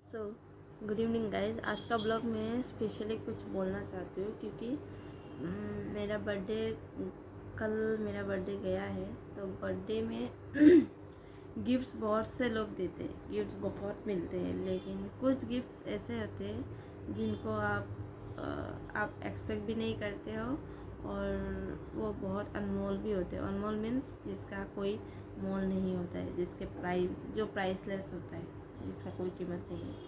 So good evening guys. आज का blog मैं स्पेशली कुछ बोलना चाहती हूँ क्योंकि मेरा बर्थडे कल मेरा बर्थडे गया है। तो बर्थडे में गिफ्ट्स बहुत से लोग देते हैं, गिफ्ट्स बहुत मिलते हैं, लेकिन कुछ गिफ्ट्स ऐसे होते हैं जिनको आप एक्सपेक्ट भी नहीं करते हो और वो बहुत अनमोल भी होते हैं। अनमोल मीन्स जिसका कोई मोल नहीं होता है, जिसके प्राइसलेस होता है, जिसका कोई कीमत नहीं है।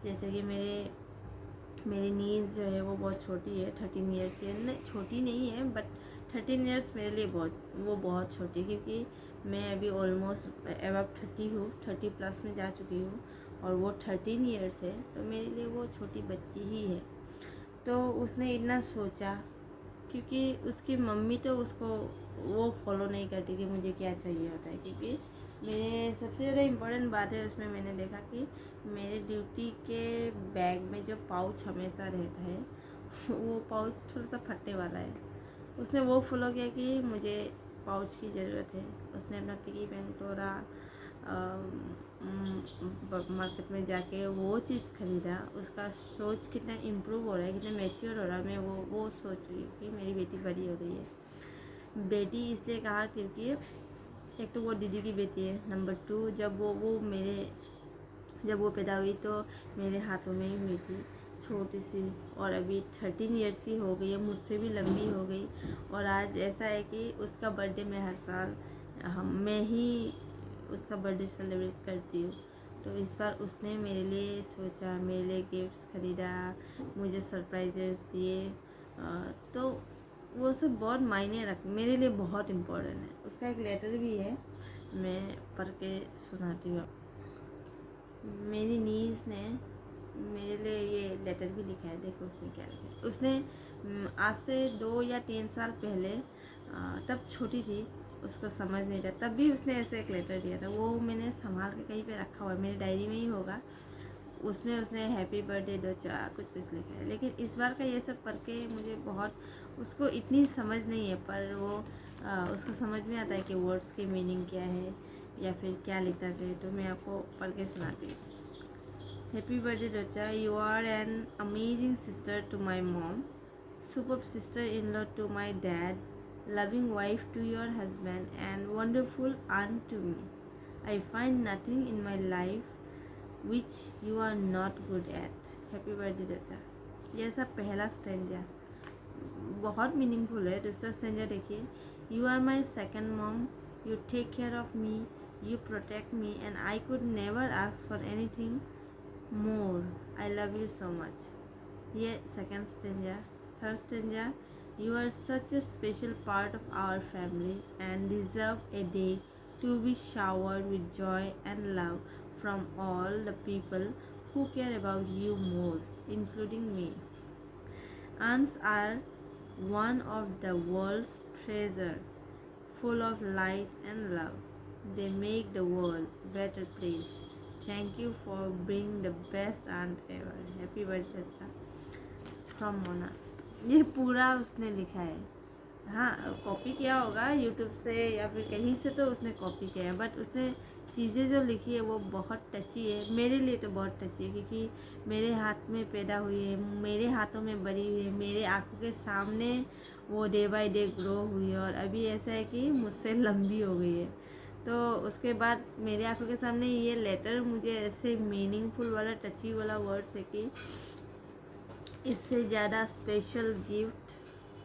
जैसे कि मेरी नीज़ जो है वो बहुत छोटी है, 13 ईयर्स की है। नहीं, छोटी नहीं है, बट 13 ईयर्स मेरे लिए बहुत छोटी है क्योंकि मैं अभी ऑलमोस्ट अबव 30 हूँ, 30 प्लस में जा चुकी हूँ और वो 13 ईयर्स है। तो मेरे लिए वो छोटी बच्ची ही है। तो उसने इतना सोचा क्योंकि उसकी मम्मी तो उसको वो फॉलो नहीं करती कि मुझे क्या चाहिए होता है, क्योंकि मेरे सबसे ज़्यादा इम्पोर्टेंट बात है उसमें मैंने देखा कि मेरे ड्यूटी के बैग में जो पाउच हमेशा रहता है वो पाउच थोड़ा सा फटने वाला है। उसने वो फॉलो किया कि मुझे पाउच की ज़रूरत है। उसने अपना पिगी बैंक तोड़ा, मार्केट में जाके वो चीज़ ख़रीदा। उसका सोच कितना इम्प्रूव हो रहा है, कितना मैच्योर हो रहा है। मैं वो सोच रही हूँ कि मेरी बेटी बड़ी हो गई है। बेटी इसलिए कहा क्योंकि एक तो वो दीदी की बेटी है, नंबर 2 जब वो पैदा हुई तो मेरे हाथों में ही हुई थी, छोटी सी, और अभी 13 ईयर्स की हो गई है, मुझसे भी लंबी हो गई। और आज ऐसा है कि उसका बर्थडे मैं हर साल मैं ही उसका बर्थडे सेलिब्रेट करती हूँ। तो इस बार उसने मेरे लिए सोचा, मेरे लिए गिफ्ट्स ख़रीदा, मुझे सरप्राइजेस दिए। तो वो सब बहुत मायने रख मेरे लिए बहुत इम्पोर्टेंट है। उसका एक लेटर भी है, मैं पढ़ के सुनाती हूँ। मेरी नीज़ ने मेरे लिए ये लेटर भी लिखा है, देखो उसने क्या लिखा है। उसने आज से 2 या 3 साल पहले, तब छोटी थी, उसको समझ नहीं था, तब भी उसने ऐसे एक लेटर दिया था। वो मैंने संभाल के कहीं पे रखा हुआ है, मेरी डायरी में ही होगा। उसमें उसने हैप्पी बर्थडे दोचा कुछ लिखा है। लेकिन इस बार का ये सब पढ़ के मुझे बहुत, उसको इतनी समझ नहीं है, पर वो उसको समझ में आता है कि वर्ड्स की मीनिंग क्या है या फिर क्या लिखना चाहिए। तो मैं आपको पढ़ के सुनाती हूँ। हैप्पी बर्थडे दोचा, you are an amazing sister to my mom, superb sister-in-law to my dad, loving wife to your husband, and wonderful aunt to me. I find nothing in my life which you are not good at. Happy birthday चाचा। ये सब पहला stanza बहुत meaningful है। दूसरा stanza देखिए, you are my second mom, you take care of me, you protect me, and I could never ask for anything more, I love you so much. ये second stanza. Third stanza, you are such a special part of our family and deserve a day to be showered with joy and love from all the people who care about you most, including me. Aunts are one of the world's treasure, full of light and love. They make the world a better place. Thank you for being the best aunt ever. Happy birthday from Mona. ये पूरा उसने लिखा है। हाँ, copy किया होगा YouTube से या फिर कहीं से, तो उसने कॉपी किया है, बट उसने चीज़ें जो लिखी है वो बहुत टची है। मेरे लिए तो बहुत टची है क्योंकि मेरे हाथ में पैदा हुई है, मेरे हाथों में बड़ी हुई है, मेरे आंखों के सामने वो डे बाय डे ग्रो हुई है, और अभी ऐसा है कि मुझसे लंबी हो गई है। तो उसके बाद मेरे आंखों के सामने ये लेटर मुझे ऐसे मीनिंगफुल वाला, टची वाला वर्ड्स है कि इससे ज़्यादा स्पेशल गिफ्ट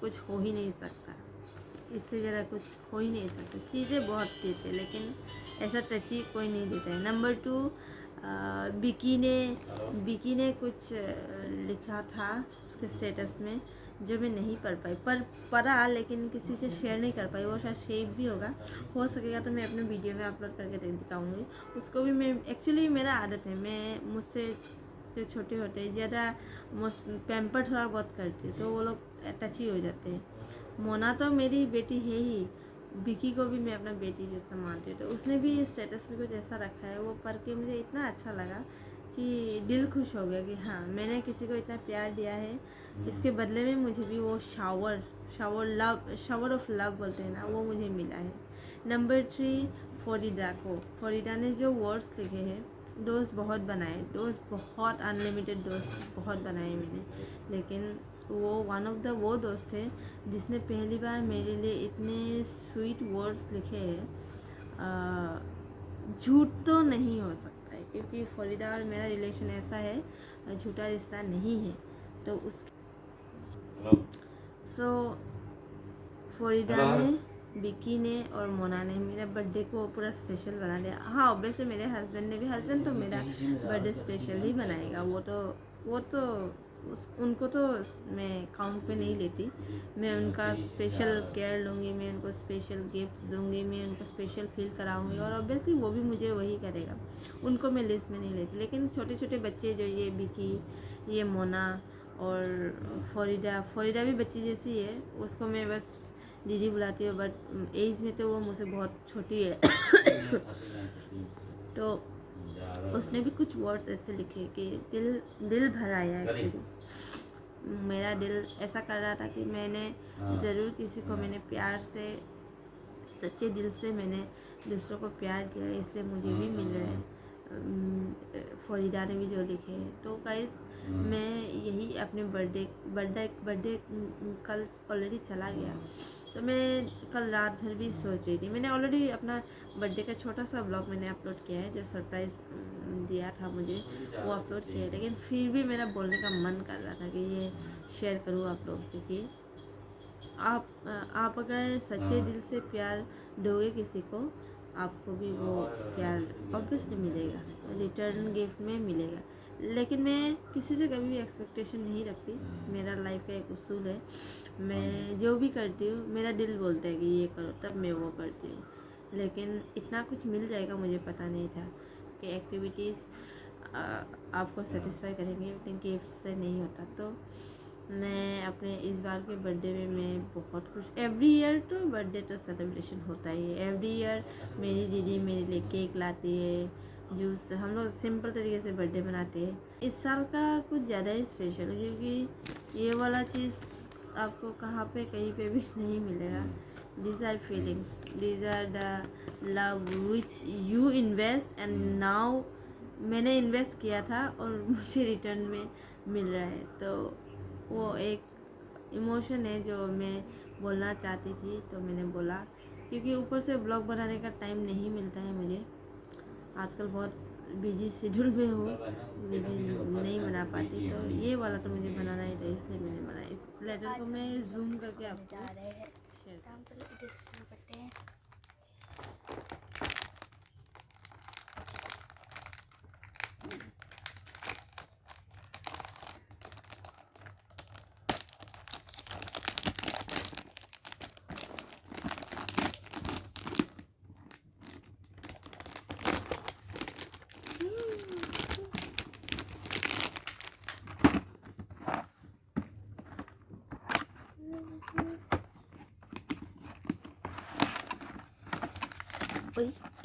कुछ हो ही नहीं सकता। इससे ज़्यादा कुछ हो ही नहीं सकता। चीज़ें बहुत देते लेकिन ऐसा टची कोई नहीं देता है। नंबर 2, बिकी ने कुछ लिखा था उसके स्टेटस में जो मैं नहीं पढ़ पाई, पर पढ़ा लेकिन किसी से शेयर नहीं कर पाई। वो शायद शेप भी होगा, हो सकेगा तो मैं अपने वीडियो में अपलोड करके दिखाऊंगी उसको भी। मैं एक्चुअली मेरा आदत है, मैं मुझसे जो छोटे होते हैं ज़्यादा पैम्पर थोड़ा बहुत करती है तो वो लोग टची हो जाते हैं। मोना तो मेरी बेटी है ही, विकी को भी मैं अपना बेटी जैसा मानती हूँ। तो उसने भी स्टेटस में कुछ ऐसा रखा है, वो पढ़ के मुझे इतना अच्छा लगा कि दिल खुश हो गया कि हाँ, मैंने किसी को इतना प्यार दिया है, इसके बदले में मुझे भी वो शावर ऑफ लव बोलते हैं ना, वो मुझे मिला है। नंबर 3, फरीदा ने जो वर्ड्स लिखे हैं दोस्त बहुत बनाए, दोस्त बहुत अनलिमिटेड दोस्त बहुत बनाए मैंने, लेकिन वो वन ऑफ द वो दोस्त थे जिसने पहली बार मेरे लिए इतने स्वीट वर्ड्स लिखे हैं। झूठ तो नहीं हो सकता है, क्योंकि फरीदा और मेरा रिलेशन ऐसा है, झूठा रिश्ता नहीं है। तो उस फरीदा ने, विकी ने और मोना ने मेरा बर्थडे को पूरा स्पेशल बना दिया। हाँ ऑब्वियसली मेरे हस्बैंड ने भी, हस्बैंड तो मेरा बर्थडे स्पेशल ही बनाएगा, वो तो उनको तो मैं काउंट पे नहीं लेती। मैं उनका स्पेशल केयर लूँगी, मैं उनको स्पेशल गिफ्ट्स दूँगी, मैं उनको स्पेशल फील कराऊँगी, और ऑब्वियसली वो भी मुझे वही करेगा, उनको मैं लिस्ट में नहीं लेती। लेकिन छोटे छोटे बच्चे जो ये विकी, ये मोना और फरीदा भी बच्ची जैसी है, उसको मैं बस दीदी बुलाती हूँ, बट एज में तो वो मुझसे बहुत छोटी है। तो उसने भी कुछ वर्ड्स ऐसे लिखे कि दिल भर आया एक्चुअली। मेरा दिल ऐसा कर रहा था कि मैंने ज़रूर किसी को मैंने प्यार से, सच्चे दिल से मैंने दूसरों को प्यार किया, इसलिए मुझे भी मिल रहा है। फरीदा ने भी जो लिखे हैं, तो गाइस मैं यही अपने बर्थडे कल ऑलरेडी चला गया, तो मैं कल रात भर भी सोच रही थी। मैंने ऑलरेडी अपना बर्थडे का छोटा सा ब्लॉग मैंने अपलोड किया है, जो सरप्राइज़ दिया था मुझे वो अपलोड किया है, लेकिन फिर भी मेरा बोलने का मन कर रहा था कि ये शेयर करूँ आप लोग से कि आप अगर सच्चे दिल से प्यार दोगे किसी को, आपको भी वो प्यार ऑब्वियसली मिलेगा, रिटर्न गिफ्ट में मिलेगा। लेकिन मैं किसी से कभी भी एक्सपेक्टेशन नहीं रखती, मेरा लाइफ का एक उसूल है, मैं जो भी करती हूँ मेरा दिल बोलता है कि ये करो, तब मैं वो करती हूँ। लेकिन इतना कुछ मिल जाएगा मुझे पता नहीं था कि एक्टिविटीज़ आपको सेटिस्फाई करेंगे, लेकिन गिफ्ट से नहीं होता। तो मैं अपने इस बार के बर्थडे में मैं बहुत खुश। एवरी ईयर तो बर्थडे तो सेलिब्रेशन होता ही है, एवरी ईयर मेरी दीदी मेरे लिए केक लाती है, जूस, हम लोग सिंपल तरीके से बर्थडे मनाते हैं। इस साल का कुछ ज़्यादा ही स्पेशल है, क्योंकि ये वाला चीज़ आपको कहाँ पे कहीं पे भी नहीं मिलेगा। These are feelings, these are the love which you invest and now मैंने इन्वेस्ट किया था और मुझे रिटर्न में मिल रहा है। तो वो एक इमोशन है जो मैं बोलना चाहती थी, तो मैंने बोला, क्योंकि ऊपर से ब्लॉग बनाने का टाइम नहीं मिलता है मुझे, आजकल बहुत बिजी शेड्यूल में हूँ, बिजी नहीं बना पाती। तो ये वाला तो मुझे बनाना ही था, इसलिए मैंने बनाया। इस लेटर को मैं जूम करके आपको शेयर करते हैं।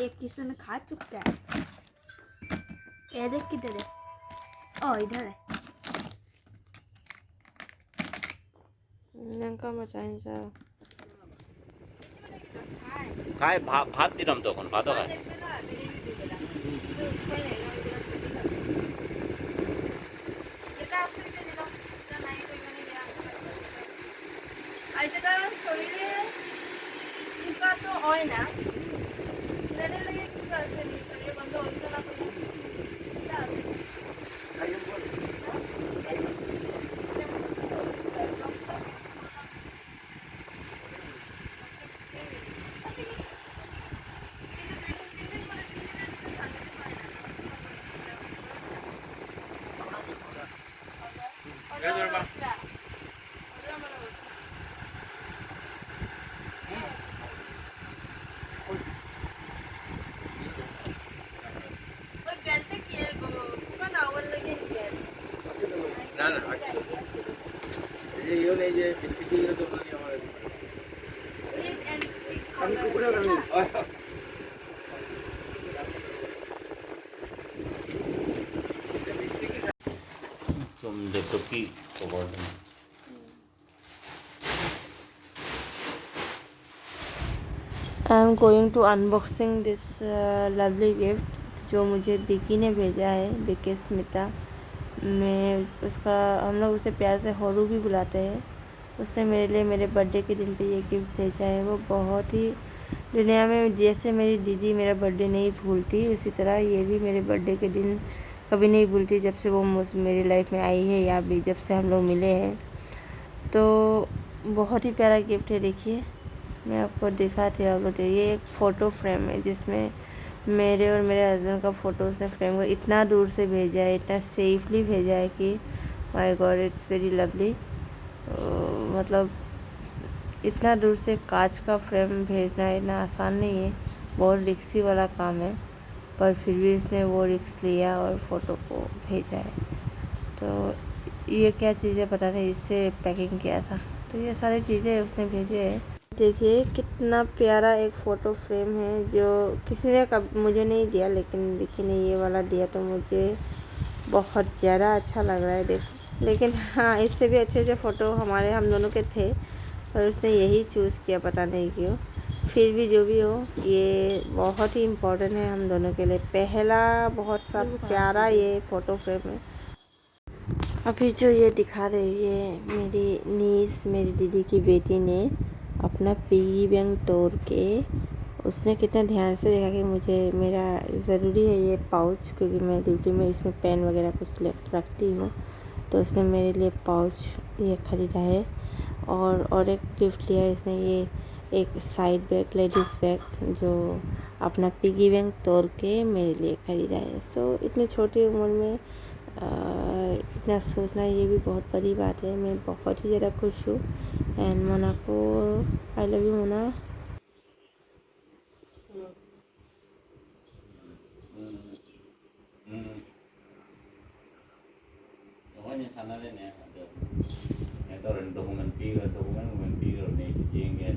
एक किसी ने खा चुका है, ये देख किधर है, ओ इधर है। नंका मचाइन सा खाए भात दिलाम तখন भातो खाए শরীরে টিপা তো হয় না, স্মেলের লাগে কিছু আছে, শরীরে গন্ধ হইতো না। तुम देखो कि I am going to unboxing this lovely gift जो मुझे विकी ने भेजा है, विकी स्मिता। मैं उसका, हम लोग उसे प्यार से होरू भी बुलाते हैं। उसने मेरे लिए मेरे बर्थडे के दिन पे ये गिफ्ट भेजा है। वो बहुत ही, दुनिया में जैसे मेरी दीदी मेरा बर्थडे नहीं भूलती, उसी तरह ये भी मेरे बर्थडे के दिन कभी नहीं भूलती, जब से वो मेरी लाइफ में आई है या भी जब से हम लोग मिले हैं। तो बहुत ही प्यारा गिफ्ट है। देखिए, मैं आपको दिखाती हूँ, आप लोग। ये एक फ़ोटो फ्रेम है जिसमें मेरे और मेरे हस्बैंड का फ़ोटो उसने फ्रेम कर इतना दूर से भेजा है, इतना सेफली भेजा है कि my God, it's very lovely. मतलब इतना दूर से कांच का फ्रेम भेजना इतना आसान नहीं है, बहुत रिक्सी वाला काम है, पर फिर भी इसने वो रिक्स लिया और फ़ोटो को भेजा है। तो ये क्या चीज़ है पता नहीं, इससे पैकिंग किया था। तो ये सारी चीज़ें उसने भेजे हैं। देखिए कितना प्यारा एक फ़ोटो फ्रेम है, जो किसी ने मुझे नहीं दिया, लेकिन विकी ने ये वाला दिया तो मुझे बहुत ज़्यादा अच्छा लग रहा है। देखो, लेकिन हाँ, इससे भी अच्छे फ़ोटो हम दोनों के थे, पर उसने यही चूज़ किया, पता नहीं क्यों। फिर भी जो भी हो, ये बहुत ही इम्पोर्टेंट है हम दोनों के लिए। पहला बहुत सा प्यारा ये फ़ोटो फ्रेम है। अभी जो ये दिखा रही है मेरी नीस, मेरी दीदी की बेटी ने अपना पिगी बैंक तोड़ के, उसने कितना ध्यान से देखा कि मुझे मेरा ज़रूरी है ये पाउच, क्योंकि मैं ड्यूटी में इसमें पेन वगैरह कुछ रखती हूँ। तो उसने मेरे लिए पाउच ये ख़रीदा है। और एक गिफ्ट लिया है इसने, ये एक साइड बैग, लेडीज़ बैग, जो अपना पिगी बैंक तोड़ के मेरे लिए ख़रीदा है। सो इतनी छोटी उम्र में इतना सोचना, ये भी बहुत बड़ी बात है। मैं बहुत ही ज़्यादा खुश हूँ। एंड मोना को आई love you Mona. Pokoknya sana deh nih, ada dokumen tiga nih, kucing ya,